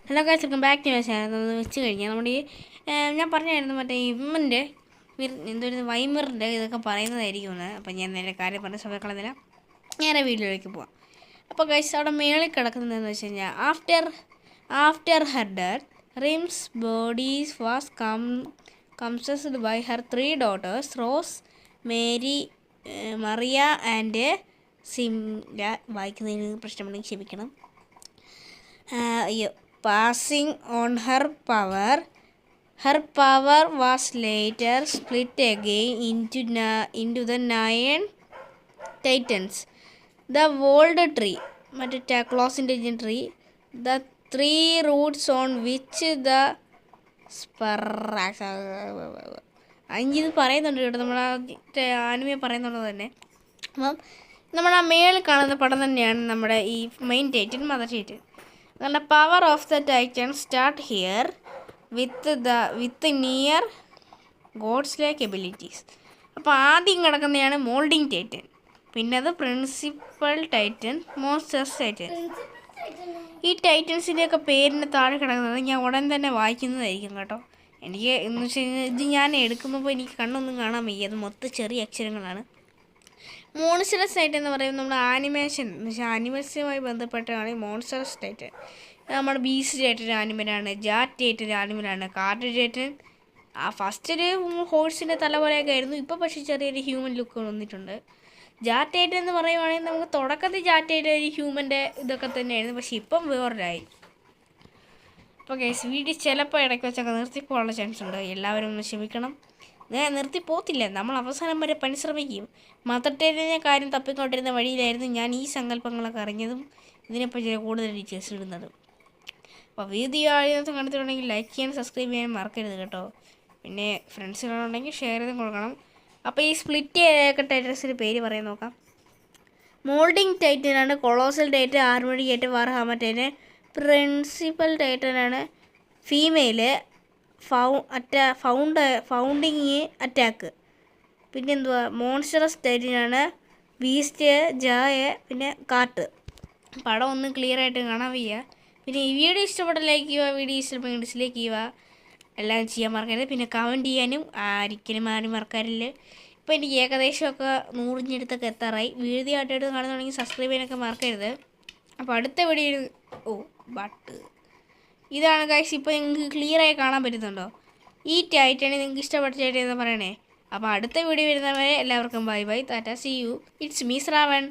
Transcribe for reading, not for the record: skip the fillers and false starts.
Hello guys, welcome back to my channel. ഒന്ന് വെച്ച് കഴിഞ്ഞാൽ നമ്മുടെ ഈ ഞാൻ പറഞ്ഞായിരുന്നു മറ്റേ ഇമ്മൻ്റെ എന്തൊരു വൈമറിൻ്റെ ഇതൊക്കെ പറയുന്നതായിരിക്കും എന്ന്. അപ്പം ഞാൻ നേരെ കാര്യം പറഞ്ഞ സമയക്കളന്നില്ല, നേരെ വീഡിയോയിലേക്ക് പോവാം. അപ്പോൾ ഗൈസ്, അവിടെ മേളിൽ കിടക്കുന്നതെന്ന് വെച്ച് കഴിഞ്ഞാൽ after her death remains bodies was കംസസ്ഡ് by her 3 daughters Rose, Mary, Mariya and Simla. വായിക്കുന്നതിന് പ്രശ്നമുണ്ടെങ്കിൽ ക്ഷമിക്കണം. Passing on her power was later split again into the 9 titans. The world tree, മറ്റേ close intelligent tree, the 3 roots on which the ഇത് പറയുന്നുണ്ട് കേട്ടോ, നമ്മളെ ആനിമയെ പറയുന്നുള്ളത് തന്നെ. അപ്പം നമ്മൾ ആ മേളിൽ കാണുന്ന പടം തന്നെയാണ് നമ്മുടെ ഈ main Titan, mother Titan. The power of the Titans start here with near gods-like abilities. അപ്പോൾ ആദ്യം കിടക്കുന്നതാണ് മോൾഡിങ് ടൈറ്റൻ, പിന്നെ അത് പ്രിൻസിപ്പൽ ടൈറ്റൻ, മോൺസ്റ്റേഴ്സ് ടൈറ്റൻ. ഈ ടൈറ്റൻസിൻ്റെയൊക്കെ പേരിന് താഴെ കിടക്കുന്നത് ഞാൻ ഉടൻ തന്നെ വായിക്കുന്നതായിരിക്കും കേട്ടോ. എനിക്ക് എന്ന് വെച്ച് കഴിഞ്ഞാൽ ഇത് ഞാൻ എടുക്കുമ്പോൾ എനിക്ക് കണ്ണൊന്നും കാണാൻ വയ്യ, അത് മൊത്തം ചെറിയ അക്ഷരങ്ങളാണ്. മോൺസ്റ്റേഴ്സ് ടൈറ്റൻ എന്ന് പറയുമ്പോൾ നമ്മുടെ ആനിമേഷൻ എന്ന് വെച്ചാൽ ആനിമേഷനുമായി ബന്ധപ്പെട്ടാണ് ഈ മോൺസ്റ്റേഴ്സ് ടൈറ്റൻ. നമ്മുടെ ബീസ്റ്റ് ടൈറ്റൻ ആനിമലാണ്, ജാറ്റ് ടൈറ്റൻ ആനിമലാണ്, കാർഡ് ടൈറ്റൻ ഫസ്റ്റ് ഒരു ഹോഴ്സിൻ്റെ തല പോലെയൊക്കെ ആയിരുന്നു, ഇപ്പോൾ പക്ഷേ ചെറിയൊരു ഹ്യൂമൻ ലുക്ക് വന്നിട്ടുണ്ട്. ജാറ്റ് ടൈറ്റൻ എന്ന് പറയുവാണെങ്കിൽ നമുക്ക് തുടക്കത്തിൽ ജാറ്റ് ടൈറ്റൻ ഒരു ഹ്യൂമൻ്റെ ഇതൊക്കെ തന്നെയായിരുന്നു, പക്ഷേ ഇപ്പം വേറൊരായി. അപ്പോൾ ഗൈസ്, വീഡിയോ ചിലപ്പോൾ ഇടയ്ക്ക് വെച്ചൊക്കെ നിർത്തിപ്പോകാനുള്ള ചാൻസ് ഉണ്ട്, എല്ലാവരും ഒന്ന് ക്ഷമിക്കണം. ഞാൻ നിർത്തിപ്പോത്തില്ല, നമ്മൾ അവസാനം വരെ പരിശ്രമിക്കും. മദർ ടൈറ്റൻ്റെ കാര്യം തപ്പിക്കൊണ്ടിരുന്ന വഴിയിലായിരുന്നു ഞാൻ ഈ സങ്കല്പങ്ങളൊക്കെ അറിഞ്ഞതും ഇതിനെപ്പറ്റി കൂടുതൽ ഡീറ്റെയിൽസ് ഇടുന്നതും. അപ്പോൾ വീഡിയോ ആദ്യത്തെ കണ്ടിട്ടുണ്ടെങ്കിൽ ലൈക്ക് ചെയ്യാനും സബ്സ്ക്രൈബ് ചെയ്യാനും മറക്കരുത് കേട്ടോ. പിന്നെ ഫ്രണ്ട്സുകളുണ്ടെങ്കിൽ ഷെയർ ചെയ്തും കൊടുക്കണം. അപ്പോൾ ഈ സ്പ്ലിറ്റ് ചെയ്ത ടൈറ്റൻസിൻ്റെ പേര് പറയാൻ നോക്കാം. മോൾഡിങ് ടൈറ്റനാണ് colossal titan, armoury titan, warhammer titan. Principal ടൈറ്റനാണ് ഫീമെയില്, ഫൗണ്ടിങ് അറ്റാക്ക്. പിന്നെ എന്തുവാ, മോൺസ്റ്ററസ് ടൈറ്റനാണ് ബീസ്റ്റ്, ജായ, പിന്നെ കാട്ട്. പടം ഒന്നും ക്ലിയർ ആയിട്ട് കാണാൻ വയ്യ. പിന്നെ ഈ വീഡിയോ ഇഷ്ടപ്പെട്ട ലൈക്ക് ചെയ്യുക, വീഡിയോ ഇഷ്ടപ്പെട്ടെങ്കിൽ ഡിസ്ലൈക്ക് ചെയ്യുക, എല്ലാം ചെയ്യാൻ മറക്കരുത്. പിന്നെ കമൻറ്റ് ചെയ്യാനും ഒരിക്കലും ആരും മറക്കാറില്ല. ഇപ്പോൾ എനിക്ക് ഏകദേശമൊക്കെ 100 എത്താറായി. വീഡിയോ ആയിട്ട് കാണുന്നുണ്ടെങ്കിൽ സബ്സ്ക്രൈബ് ചെയ്യാനൊക്കെ മറക്കരുത്. അപ്പോൾ അടുത്ത വീഡിയോ ഇതാണ് ഗൈസ്. ഇപ്പോൾ നിങ്ങൾക്ക് ക്ലിയറായി കാണാൻ പറ്റുന്നുണ്ടോ? ഈ ടൈറ്റനെ നിങ്ങൾക്ക് ഇഷ്ടപ്പെട്ട ടൈറ്റൻ എന്ന് പറയണേ. അപ്പോൾ അടുത്ത വീഡിയോ വരുന്നവരെ എല്ലാവർക്കും bye bye, tata, see you. It's me Shravan.